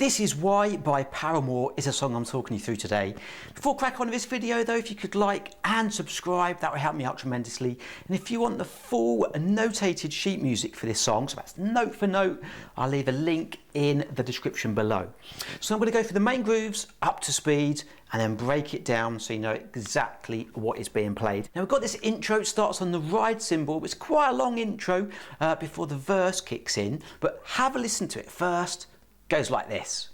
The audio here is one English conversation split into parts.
This Is Why by Paramore is a song I'm talking you through today. Before I crack on with this video though, if you could like and subscribe, that would help me out tremendously. And if you want the full notated sheet music for this song, so that's note for note, I'll leave a link in the description below. So I'm going to go through the main grooves up to speed and then break it down so you know exactly what is being played. Now we've got this intro, it starts on the ride cymbal. It's quite a long intro before the verse kicks in, but have a listen to it first. Goes like this.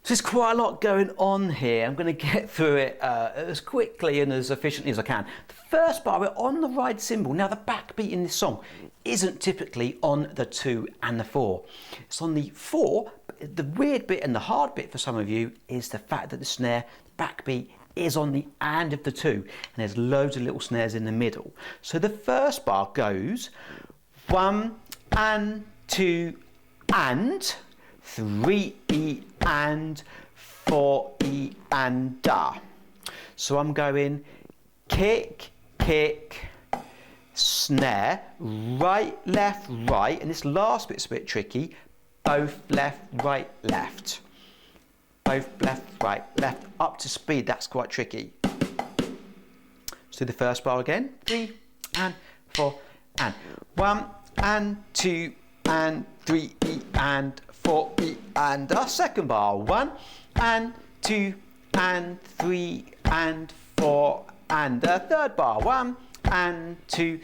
There's quite a lot going on here. I'm going to get through it as quickly and as efficiently as I can. The first bar, we're on the ride cymbal. Now the backbeat in this song isn't typically on the 2 and the 4. It's on the 4. The weird bit and the hard bit for some of you is the fact that the snare backbeat is on the and of the 2, and there's loads of little snares in the middle. So the first bar goes 1 and 2 and 3 E and 4 E and da. So I'm going kick, kick, snare, right, left, right, and this last bit's a bit tricky. Both left, right, left. Both left, right, left. Up to speed, that's quite tricky. Let's do the first bar again. 3 and 4 and 1 and 2 and 3 E and 4 E and a second bar. 1 and 2 and 3 and 4 and a third bar. 1 and 2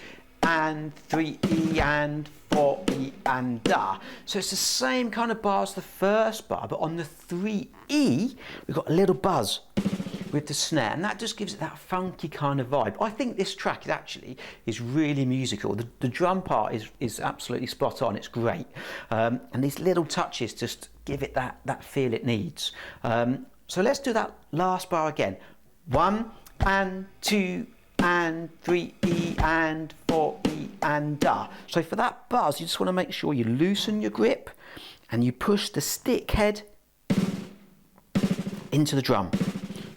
and 3 E and 4 E and da. So it's the same kind of bar as the first bar, but on the 3 E we've got a little buzz with the snare, and that just gives it that funky kind of vibe. I think this track is really musical. The drum part is absolutely spot on. It's great, and these little touches just give it that feel it needs. So let's do that last bar again. 1 and 2 and 3 E and 4 E and da. So for that buzz, you just want to make sure you loosen your grip and you push the stick head into the drum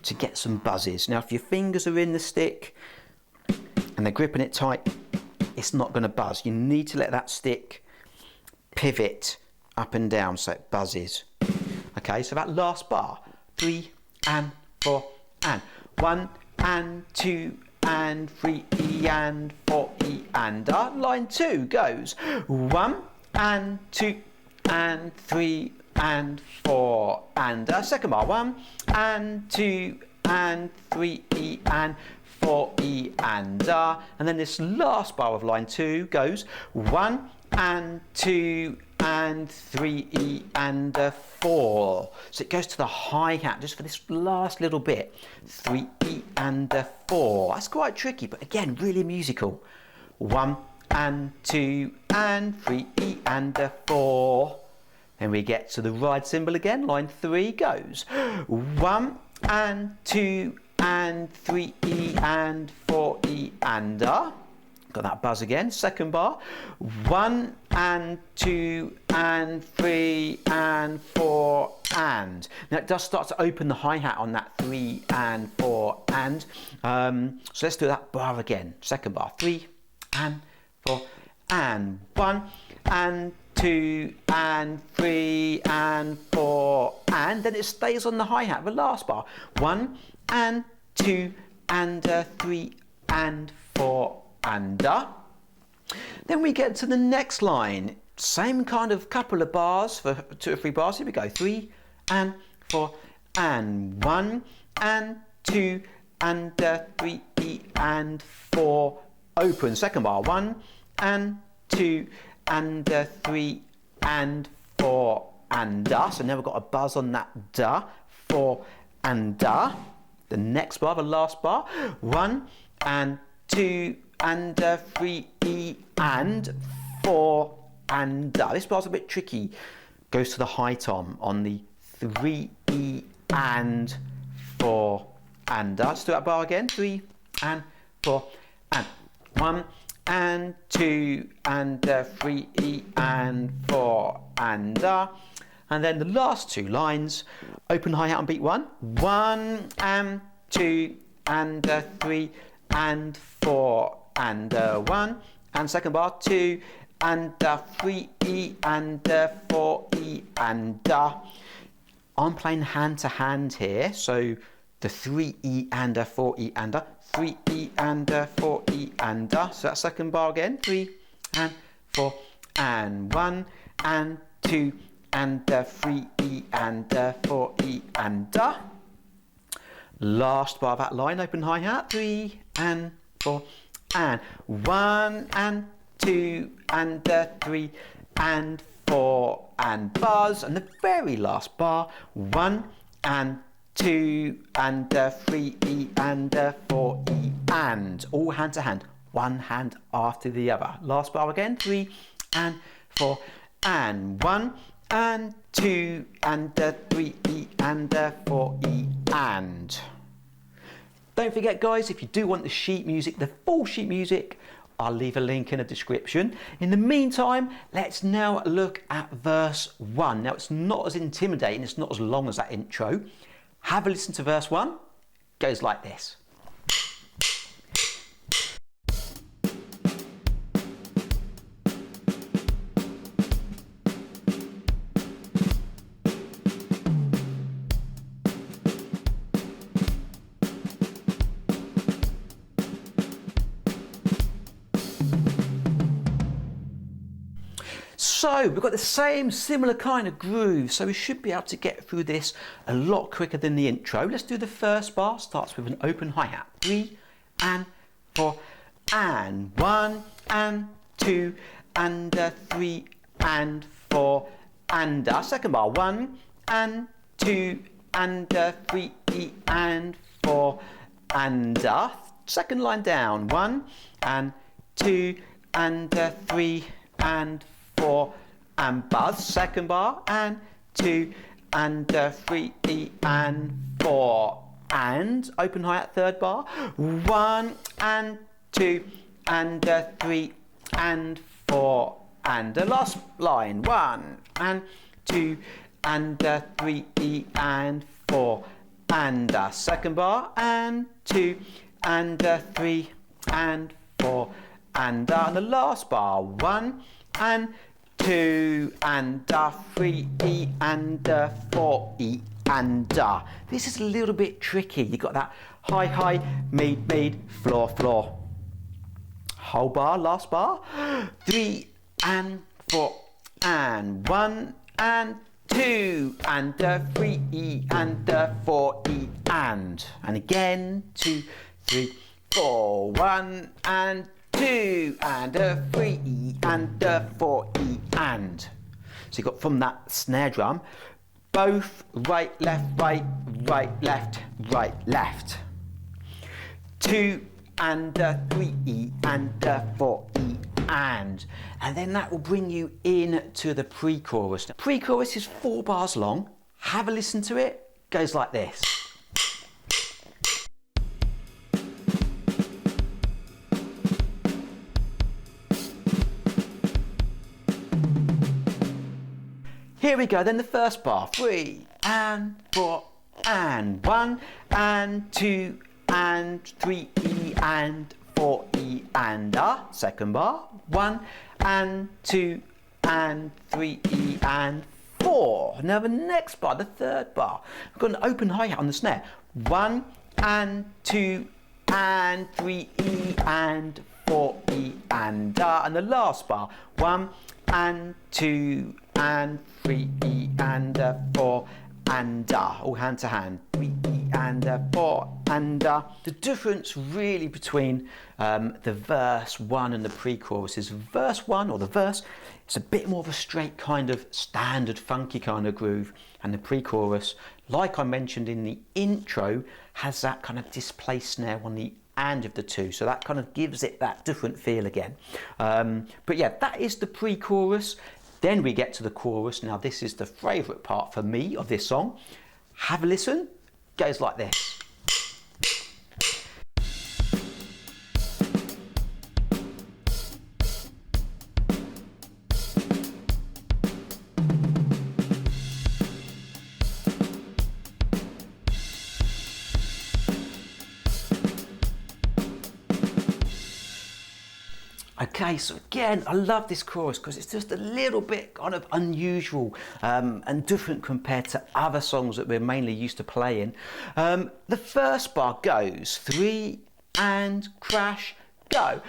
to get some buzzes. Now if your fingers are in the stick and they're gripping it tight, it's not going to buzz. You need to let that stick pivot up and down so it buzzes. Okay, so that last bar, 3 and 4 and 1 and 2 and 3 E and 4 E and da. Line 2 goes 1 and 2 and 3 and 4 and a second bar. 1 and 2 and 3 E and 4 E and da. And then this last bar of line 2 goes 1 and 2 and 3 E and 4. So it goes to the hi-hat just for this last little bit. 3 E and 4. That's quite tricky, but again, really musical. 1 and 2 and 3 E and 4. Then we get to the ride cymbal again. Line 3 goes 1 and 2 and 3 E and 4 E and da. Got that buzz again. Second bar. 1 and 2 and 3 and 4 and. Now it does start to open the hi-hat on that 3 and 4 and. So let's do that bar again. Second bar. 3 and 4 and 1 and 2 and 3 and 4 and. Then it stays on the hi-hat. The last bar. 1 and 2 and 3 and 4 and da. Then we get to the next line. Same kind of couple of bars for 2 or 3 bars. Here we go. 3 and 4 and 1 and 2 and 3 E and 4 open. Second bar. 1 and 2 and 3 and 4 and da. So now we've got a buzz on that da. 4 and da. The next bar, the last bar. 1 and 2 and 3 E and 4 and this bar's a bit tricky. Goes to the high tom on the 3 E and 4 and let's do that bar again. 3 and 4 and 1 and 2 and 3 E and 4 and then the last two lines, open hi-hat on beat 1, 1 and 2 and 3 and 4 and 1, and second bar 2 and 3 E and 4 E and I'm playing hand to hand here, so the 3 E and 4 E and 3 E and 4 E and so that second bar again, 3 and 4 and 1 and 2 and 3 E and 4 E and last bar of that line, open hi-hat, 3 and 4 and 1 and 2 and 3 and 4 and buzz, and the very last bar, 1 and 2 and 3 E and 4 E and all hand to hand, one hand after the other. Last bar again, 3 and 4 and 1 and 2 and 3 E and 4 E and. Don't forget guys, if you do want the sheet music, the full sheet music, I'll leave a link in the description. In the meantime, let's now look at verse 1. Now it's not as intimidating, it's not as long as that intro. Have a listen to verse 1. It goes like this. So we've got the same similar kind of groove, so we should be able to get through this a lot quicker than the intro. Let's do the first bar, starts with an open hi-hat, 3 and 4 and 1 and 2 and 3 and 4 and second bar, 1 and 2 and 3 E and 4 and second line down, 1 and 2 and 3 and 4 and buzz, second bar, and 2 and 3 E and 4 and open hi-hat, third bar, 1 and 2 and 3 and 4 and the last line, 1 and 2 and 3 E and 4 and second bar, and 2 and 3 and 4 and the last bar, 1 and 2 and 3 E and 4 E and this is a little bit tricky. You got that high high, mid floor floor, whole bar, last bar, 3 and 4 and 1 and 2 and 3 E and 4 E and again 2 3 4 1 and 2 and 3 E and 4 E and. So you got from that snare drum, both right left right right left right left, 2 and 3 E and 4 E and then that will bring you in to the pre-chorus. The pre-chorus is 4 bars long. Have a listen to it. Goes like this. Here we go, then the first bar, 3 and 4 and 1 and 2 and 3 E and 4 E and second bar, 1 and 2 and 3 E and 4. Now the next bar, the third bar, we've got an open hi-hat on the snare, 1 and 2 and 3 E and 4 E and the last bar, 1 and 2 and 3 E and 4 and all hand to hand, 3 E and 4 and the difference really between the verse 1 and the pre-chorus is verse 1, or the verse, it's a bit more of a straight kind of standard funky kind of groove, and the pre-chorus, like I mentioned in the intro, has that kind of displaced snare on the and of the two, so that kind of gives it that different feel again. But yeah, that is the pre-chorus. Then we get to the chorus. Now this is the favourite part for me of this song. Have a listen. Goes like this. Okay, so again, I love this chorus because it's just a little bit kind of unusual and different compared to other songs that we're mainly used to playing. The first bar goes 3 and crash, go.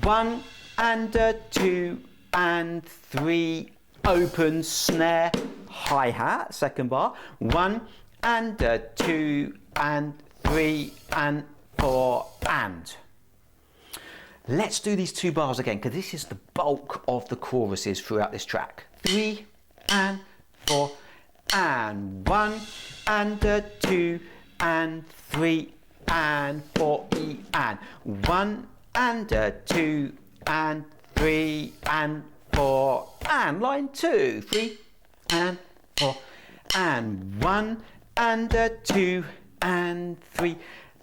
1 and 2 and 3, open snare, hi-hat, second bar. 1 and 2 and 3 and 4 and. Let's do these 2 bars again, because this is the bulk of the choruses throughout this track. 3 and 4 and 1 and 2 and 3 and 4 E and 1 and 2 and 3 and 4 and line 2, 3 and 4 and 1 and 2 and 3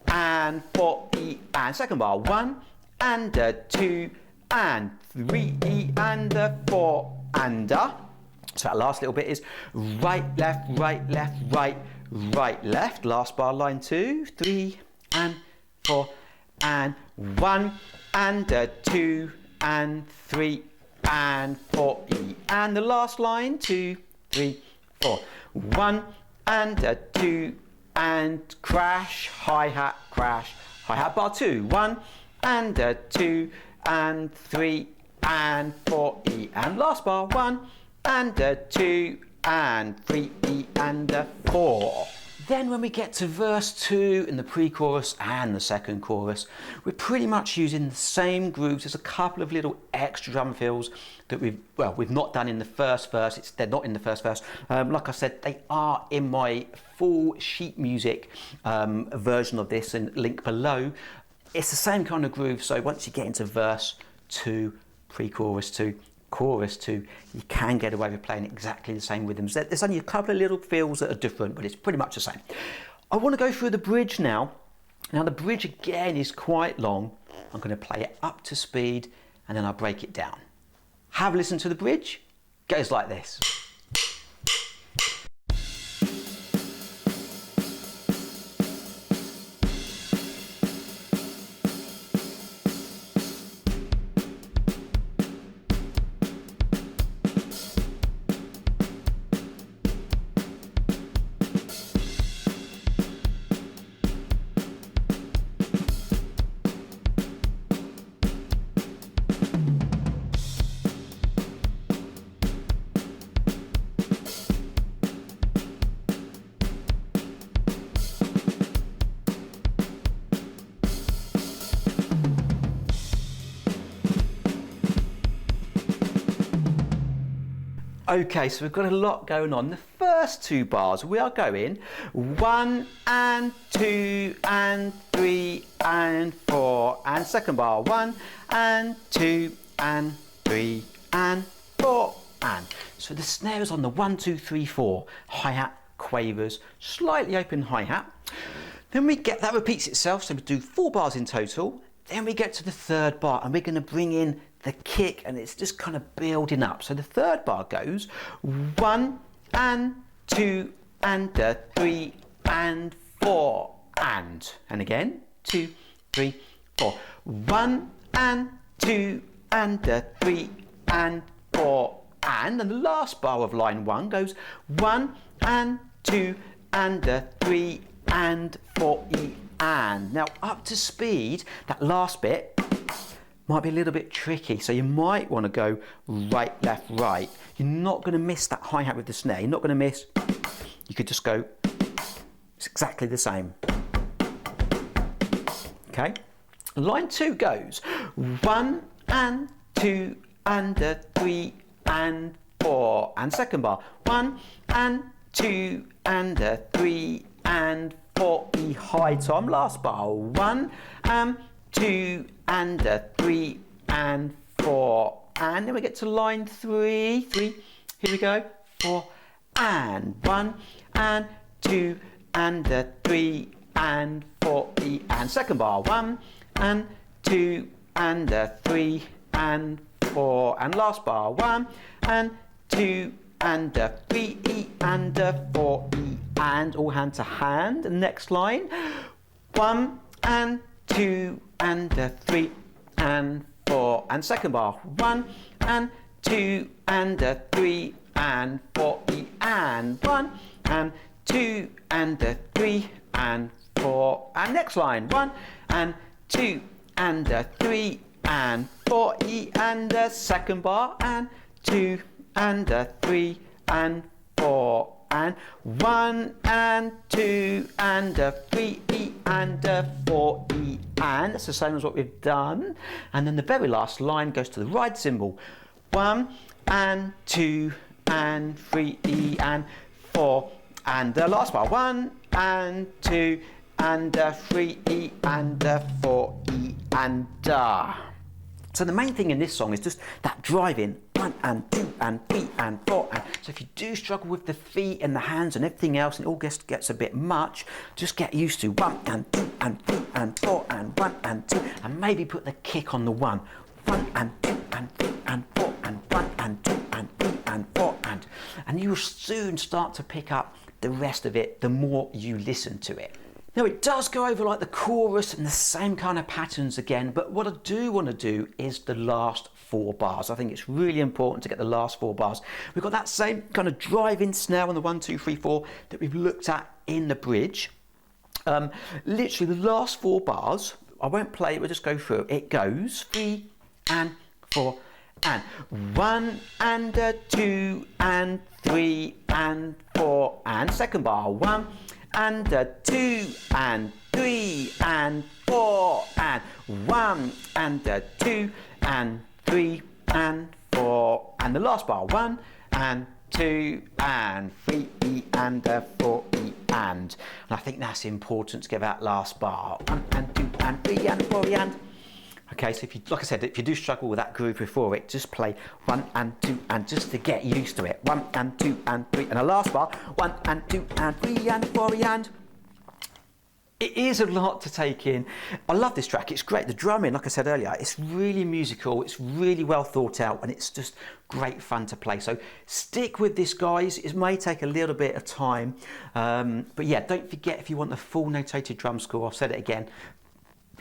and 4 E and second bar, 1 and 2 and 3 E and 4 and so that last little bit is right left right left right right left. Last bar, line 2, 3 and 4 and 1 and 2 and 3 and 4 E and the last line 2 3 4 1 and 2 and crash, hi-hat, crash, hi-hat, bar 2, 1 and 2 and 3 and 4 E and last bar, 1 and 2 and 3 E and 4. Then when we get to verse 2 in the pre-chorus and the second chorus, we're pretty much using the same grooves. There's a couple of little extra drum fills that we've not done in the first verse. They're not in the first verse. Like I said, they are in my full sheet music version of this, and link below. It's the same kind of groove, so once you get into verse 2, pre-chorus 2, chorus 2, you can get away with playing exactly the same rhythms. There's only a couple of little feels that are different, but it's pretty much the same. I want to go through the bridge now. Now the bridge again is quite long. I'm going to play it up to speed and then I'll break it down. Have a listen to the bridge. It goes like this. Okay, so we've got a lot going on. The first 2 bars, we are going 1 and 2 and 3 and 4 and second bar, 1 and 2 and 3 and 4 and. So the snare is on the 1, 2, 3, 4, hi-hat, quavers, slightly open hi-hat. Then we get, that repeats itself, so we do 4 bars in total. Then we get to the third bar and we're going to bring in the kick, and it's just kind of building up. So the third bar goes 1 and 2 and 3 and 4 and again 2 3 4 1 and 2 and 3 and 4 and the last bar of line 1 goes 1 and 2 and 3 and 4 E and. Now up to speed, that last bit might be a little bit tricky, so you might want to go right, left, right. You're not going to miss that hi-hat with the snare. You're not going to miss. You could just go, it's exactly the same. Okay? Line 2 goes 1 and 2 and 3 and 4 and second bar 1 and 2 and 3 and 4, E high tom. Last bar, 1 and 2 and 3 and 4. And then we get to line 3. Here we go. 4 and 1 and 2 and 3 and 4, E and second bar, 1 and 2 and 3 and 4, and last bar, 1 and 2 and 3, E and 4, E and all hand to hand. And next line, 1 and 2 and 3 and 4, and second bar, 1 and 2 and 3 and 4, E and 1 and 2 and 3 and 4, and next line, 1 and 2 and 3 and 4, E and second bar, and 2 and 3 and 4, and 1 and 2 and 3, E and 4, E and. That's the same as what we've done. And then the very last line goes to the ride cymbal, 1 and 2 and 3, E and 4, and the last bar, 1 and 2 and 3, E and 4, E and So the main thing in this song is just that driving, 1 and 2 and 3 and 4. And so if you do struggle with the feet and the hands and everything else, and it all gets a bit much, just get used to 1 and 2 and 3 and 4 and 1 and 2, and maybe put the kick on the 1 and 2 and 3 and 4 and 1 and 2 and 3 and 4 and you will soon start to pick up the rest of it the more you listen to it. Now it does go over like the chorus and the same kind of patterns again, but what I do want to do is the last 4 bars. I think it's really important to get the last 4 bars. We've got that same kind of driving snare on the 1, 2, 3, 4 that we've looked at in the bridge. Literally the last 4 bars, I won't play it, we'll just go through it. It goes 3 and 4 and 1 and 2 and 3 and 4, and second bar, 1 and 2 and 3 and 4 and 1 and 2 and 3 and 4, and the last bar, 1 and 2 and 3, E and 4, E and I think that's important to get that last bar, 1 and 2 and 3 and 4, E and. Okay, so if you, like I said, if you do struggle with that groove before it, just play 1 and 2 and just to get used to it. 1 and 2 and 3, and the last bar, 1 and 2 and 3 and 4 and. It is a lot to take in. I love this track, it's great. The drumming, like I said earlier, it's really musical, it's really well thought out, and it's just great fun to play. So stick with this, guys. It may take a little bit of time, but yeah, don't forget, if you want the full notated drum score, I've said it again,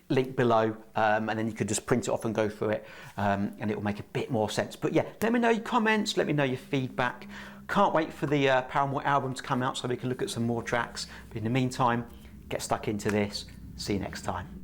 link below, and then you could just print it off and go through it, and it will make a bit more sense. But yeah, let me know your comments, let me know your feedback. Can't wait for the Paramore album to come out so we can look at some more tracks. But in the meantime, get stuck into this. See you next time.